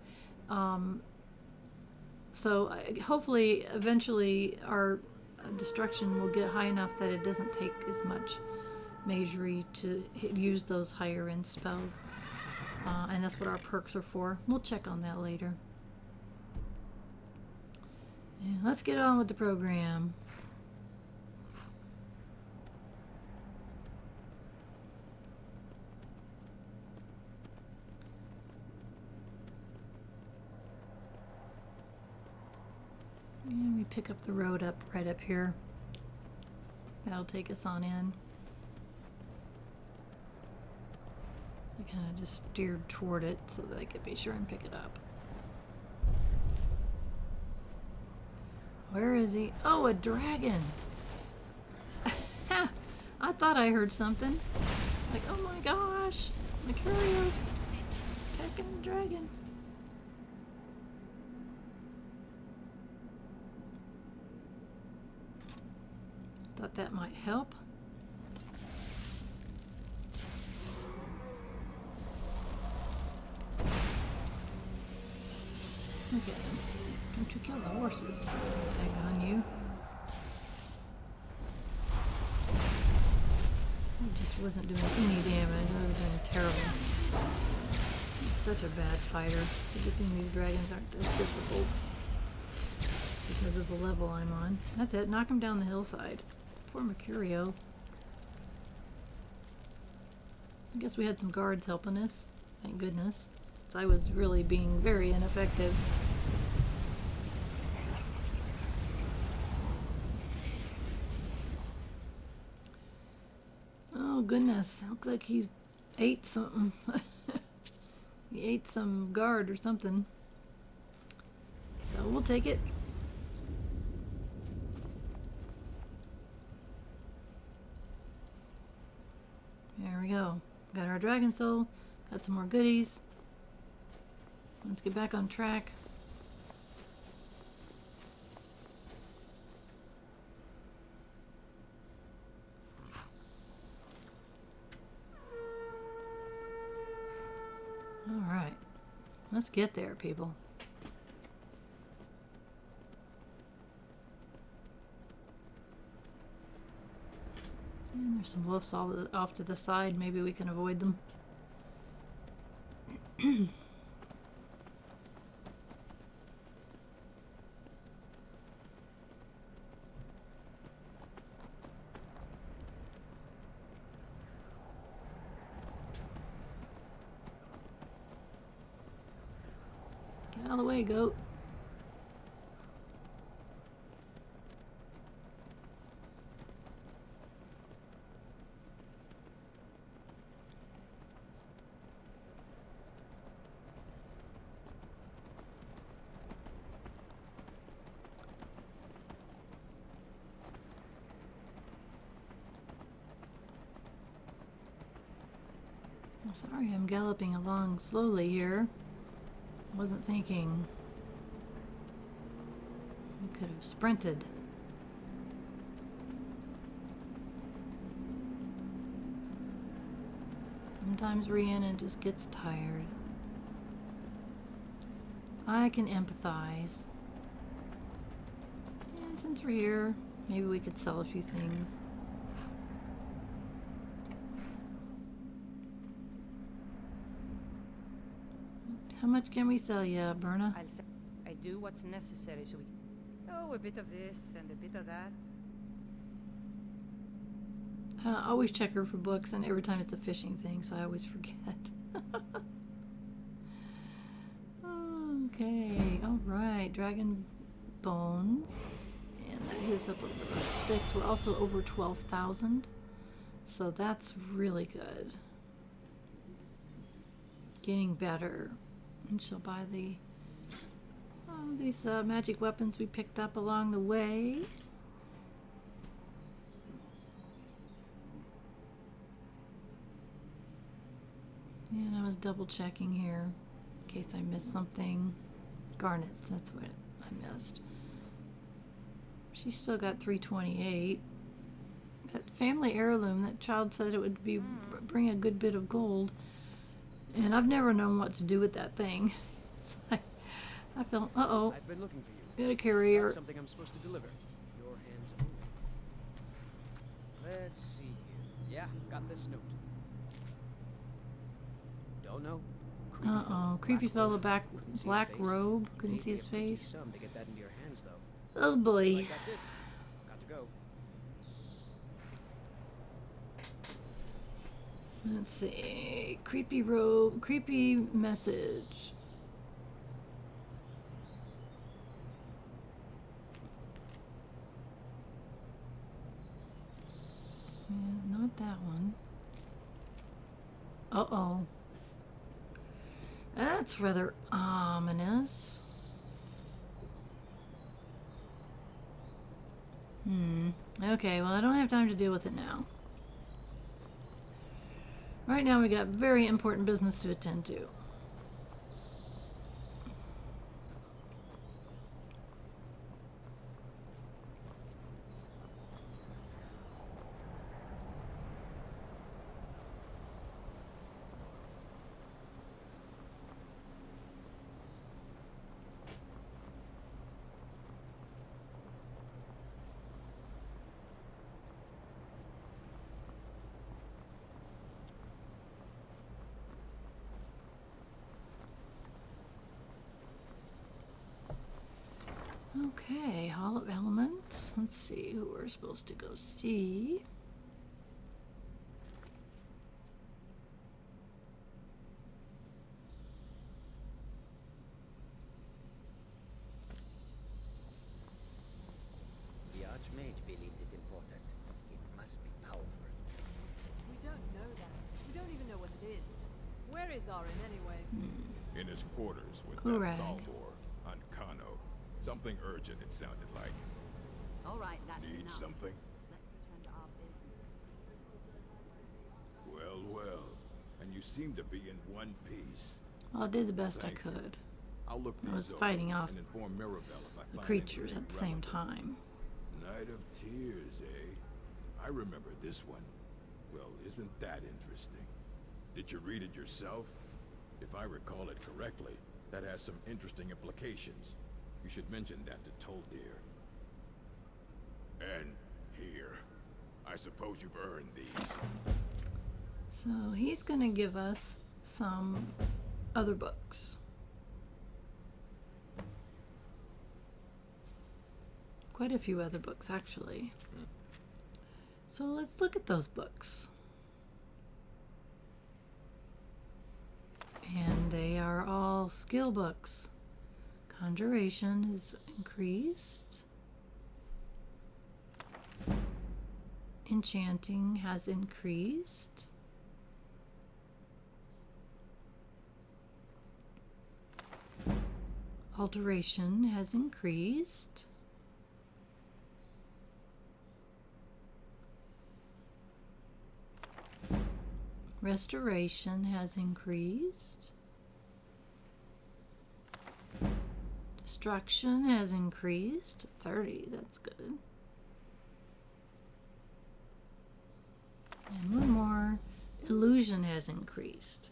So hopefully, eventually, our destruction will get high enough that it doesn't take as much magery to use those higher end spells. And that's what our perks are for. We'll check on that later. And let's get on with the program. And we pick up the road right up here. That'll take us on in. I kind of just steered toward it so that I could be sure and pick it up. Where is he? Oh, a dragon! I thought I heard something. Like, oh my gosh! Marcurio's attacking the dragon. Thought that might help. Okay. Don't you kill the horses. Tag on you. It just wasn't doing any damage. I was doing terrible. I'm such a bad fighter. The good thing these dragons aren't this difficult because of the level I'm on. That's it. Knock him down the hillside. Poor Marcurio. I guess we had some guards helping us. Thank goodness. I was really being very ineffective. Oh goodness, looks like he ate something. He ate some guard or something. So we'll take it. There we go. Got our dragon soul. Got some more goodies. Let's get back on track. All right. Let's get there, people. And there's some wolves all off to the side. Maybe we can avoid them. Get out of the way, goat. I'm sorry, I'm galloping along slowly here. Wasn't thinking. We could have sprinted. Sometimes Rhiannon just gets tired. I can empathize. And since we're here, maybe we could sell a few things. How much can we sell you, Berna? I'll say I do what's necessary so we... Oh, a bit of this and a bit of that. I always check her for books, and every time it's a fishing thing, so I always forget. Okay, alright. Dragon bones. And that hits up over 6. We're also over 12,000. So that's really good. Getting better. And she'll buy these magic weapons we picked up along the way. And I was double checking here in case I missed something. Garnets, that's what I missed. She's still got 328. That family heirloom, that child said it would bring a good bit of gold. And I've never known what to do with that thing. I felt, uh-oh. I've been looking for you. Gotta carry her. Got something I'm supposed to deliver. Your hands only. Let's see here. Yeah, got this note. Don't know. Creepy fellow back black robe. Couldn't see his face. Some to get that into your hands, though. Oh boy. Looks like that's it. Got to go. Let's see. Creepy robe. Creepy message. Not that one. Uh-oh. That's rather ominous. Okay, well, I don't have time to deal with it now. Right now we got very important business to attend to. Okay, Hall of Elements. Let's see who we're supposed to go see. The Archmage believed it important. It must be powerful. We don't know that. We don't even know what it is. Where is Arin anyway? In his quarters with Hooray. that Tolfdir, Ancano. Something urgent, it sounded like. All right, that's Need enough. something? Let's attend to our business. Well, well. And you seem to be in one piece. Well, I did the best Thank I could. I'll look I was these over fighting off and inform Mirabelle if I the find creatures anything at the same relevant. time. Night of Tears, eh? I remember this one. Well, isn't that interesting? Did you read it yourself? If I recall it correctly, that has some interesting implications. You should mention that to Tolfdir. And here. I suppose you've earned these. So he's going to give us some other books. Quite a few other books, actually. So let's look at those books. And they are all skill books. Conjuration is increased. Enchanting has increased. Alteration has increased. Restoration has increased. Destruction has increased. 30, that's good. And one more. Illusion has increased.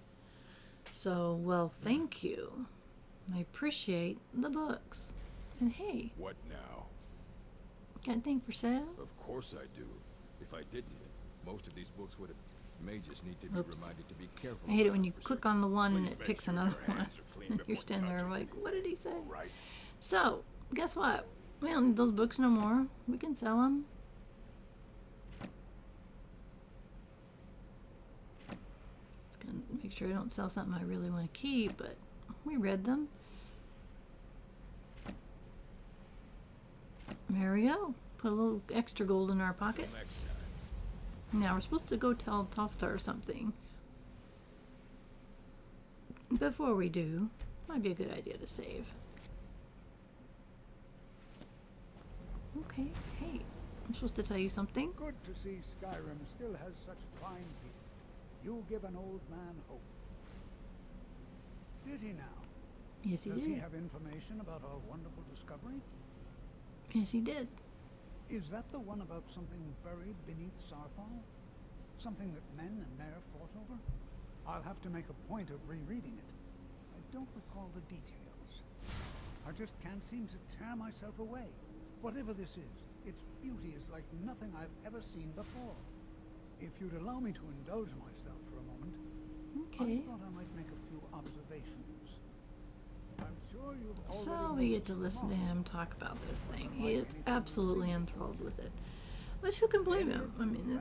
So, well, thank you. I appreciate the books. And hey. What now? Got anything for sale? Of course I do. If I didn't, most of these books would have... Mages need to be reminded to be careful. I hate it when you click on the one and it picks another one. You're standing there like, what did he say? Right. So, guess what? We don't need those books no more. We can sell them. Just gonna make sure I don't sell something I really want to keep, but we read them. There we go. Put a little extra gold in our pocket. Now we're supposed to go tell Tolfdir something. Before we do, might be a good idea to save. Okay, hey, I'm supposed to tell you something. Good to see Skyrim still has such fine people. You give an old man hope. Did he now? Yes, he did. Does he have information about our wonderful discovery? Yes, he did. Is that the one about something buried beneath Sarfall? Something that men and Mare fought over? I'll have to make a point of rereading it. I don't recall the details. I just can't seem to tear myself away. Whatever this is, its beauty is like nothing I've ever seen before. If you'd allow me to indulge myself for a moment, okay. I thought I might make a few observations. I'm sure you've already So we get to listen to him talk about this thing. He is absolutely enthralled with it. Which who can blame him? I mean,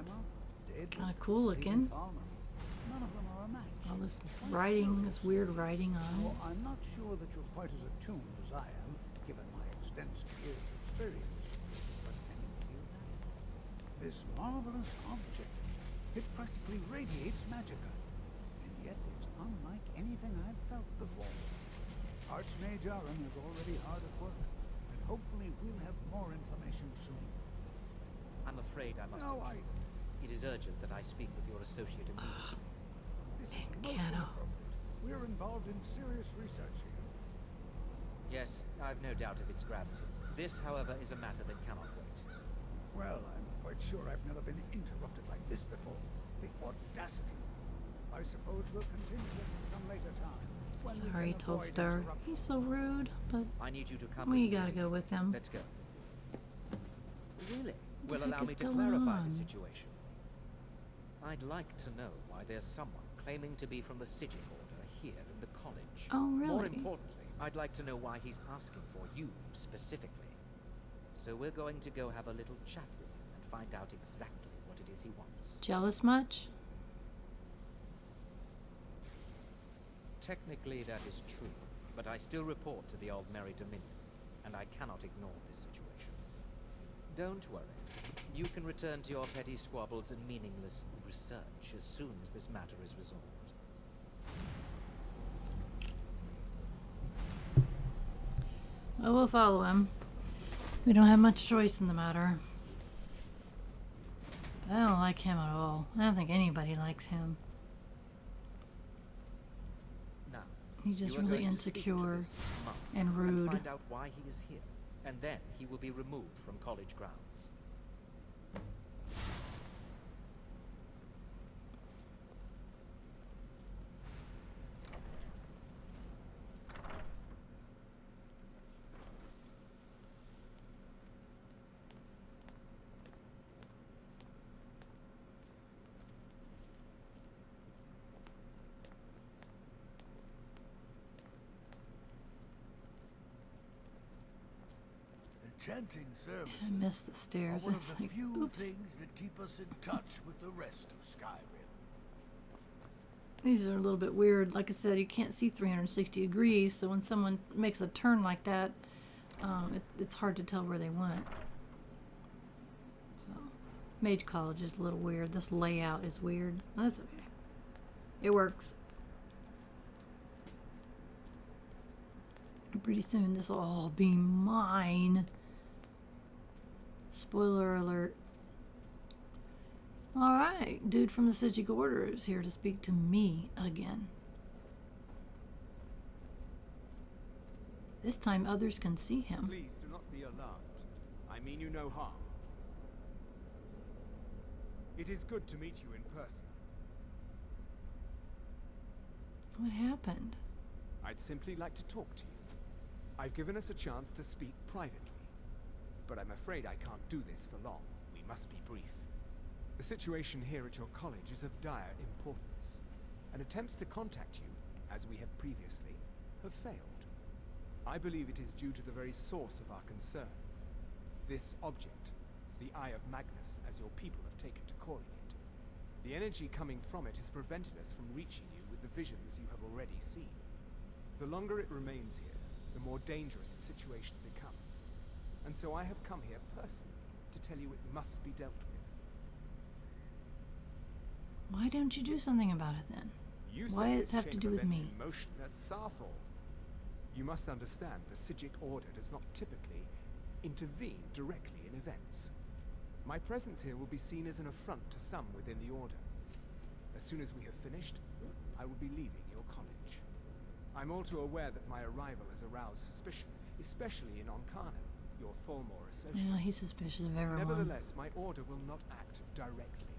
it's kind of cool looking. None of them are a match. All this writing, this weird writing on it. Well, I'm not sure that you're quite as attuned as I am, given my extensive years of experience. But can you feel that? This marvelous object. It practically radiates magicka. And yet it's unlike anything I've felt before. Archmage Aaron is already hard at work, and hopefully we'll have more information soon. I'm afraid I must No, intrude. It is urgent that I speak with your associate immediately. This is most inappropriate. We're involved in serious research here. Yes, I've no doubt of its gravity. This, however, is a matter that cannot wait. Well, I'm quite sure I've never been interrupted like this before. The audacity. I suppose we'll continue this at some later time. Sorry, Tolfdir. He's so rude, but I need you to come we with me. gotta go with him. Let's go. Really? What Well, the heck allow me is to going clarify on? the situation. I'd like to know why there's someone claiming to be from the Psijic Order here in the college. Oh, really? More importantly, I'd like to know why he's asking for you specifically. So we're going to go have a little chat with him and find out exactly what it is he wants. Jealous much? Technically, that is true, but I still report to the Aldmeri Dominion, and I cannot ignore this situation. Don't worry. You can return to your petty squabbles and meaningless research as soon as this matter is resolved. Well, we'll follow him. We don't have much choice in the matter. But I don't like him at all. I don't think anybody likes him. Now, He's just you are really going to speak to insecure this monk and rude. find out why he is here, and then he will be removed from college grounds. Chanting services I missed the stairs. are one It's of the like, few oops. things that keep us in touch with the rest of Skyrim. These are a little bit weird. Like I said, you can't see 360 degrees, so when someone makes a turn like that, it's hard to tell where they went. So, Mage College is a little weird. This layout is weird. That's okay. It works. Pretty soon this will all be mine. Spoiler alert. Alright, dude from the Psijic Order is here to speak to me again. This time others can see him. Please do not be alarmed. I mean you no harm. It is good to meet you in person. What happened? I'd simply like to talk to you. I've given us a chance to speak privately, but I'm afraid I can't do this for long. We must be brief. The situation here at your college is of dire importance, and attempts to contact you, as we have previously, have failed. I believe it is due to the very source of our concern. This object, the Eye of Magnus, as your people have taken to calling it. The energy coming from it has prevented us from reaching you with the visions you have already seen. The longer it remains here, the more dangerous the situation becomes. And so I have come here personally to tell you it must be dealt with. Why don't you do something about it then? You Why set does it have to do with me? in motion at Sarthal. You must understand the Psijic Order does not typically intervene directly in events. My presence here will be seen as an affront to some within the Order. As soon as we have finished, I will be leaving your college. I'm all too aware that my arrival has aroused suspicion, especially in Ancano, your Tholmor associate. Yeah, he's suspicious of everyone. Nevertheless, my order will not act directly.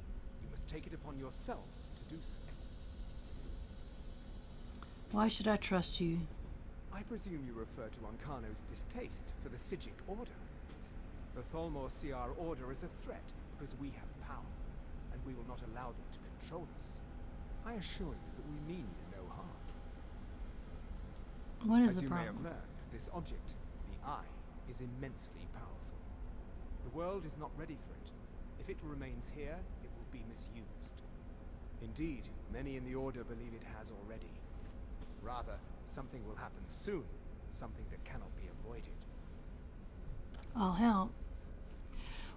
You must take it upon yourself to do so. Why should I trust you? I presume you refer to Ancano's distaste for the Psijic Order. The Tholmor see our order as a threat because we have power, and we will not allow them to control us. I assure you that we mean you no harm. What is As the you may have problem? learned, this object, the Eye, is immensely powerful. The world is not ready for it. If it remains here, it will be misused. Indeed, many in the Order believe it has already. Rather, something will happen soon, something that cannot be avoided. I'll help.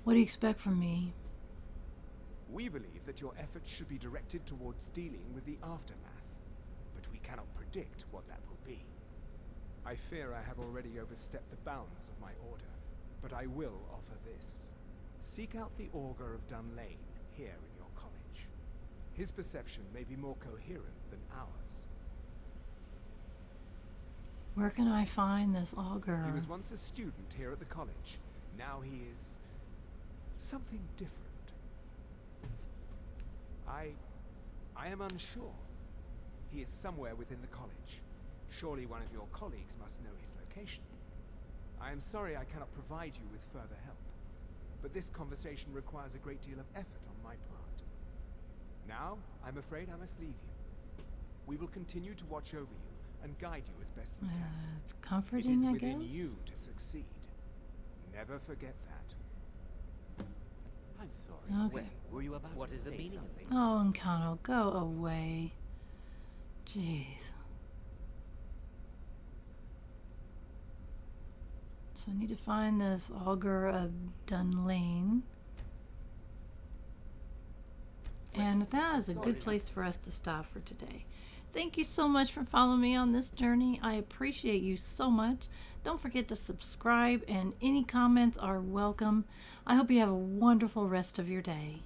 What do you expect from me? We believe that your efforts should be directed towards dealing with the aftermath, but we cannot predict what that will be. I fear I have already overstepped the bounds of my order, but I will offer this. Seek out the Augur of Dunlane here in your college. His perception may be more coherent than ours. Where can I find this augur? He was once a student here at the college. Now he is something different. I am unsure. He is somewhere within the college. Surely one of your colleagues must know his location. I am sorry I cannot provide you with further help, but this conversation requires a great deal of effort on my part. Now, I'm afraid I must leave you. We will continue to watch over you and guide you as best we can. It's comforting, I guess. It is within you to succeed. Never forget that. I'm sorry. Okay. Were you about What to is the say meaning of something? this? Oh, Ancano, go away. Jeez. So I need to find this augur of Dunlane. And that is a good place for us to stop for today. Thank you so much for following me on this journey. I appreciate you so much. Don't forget to subscribe, and any comments are welcome. I hope you have a wonderful rest of your day.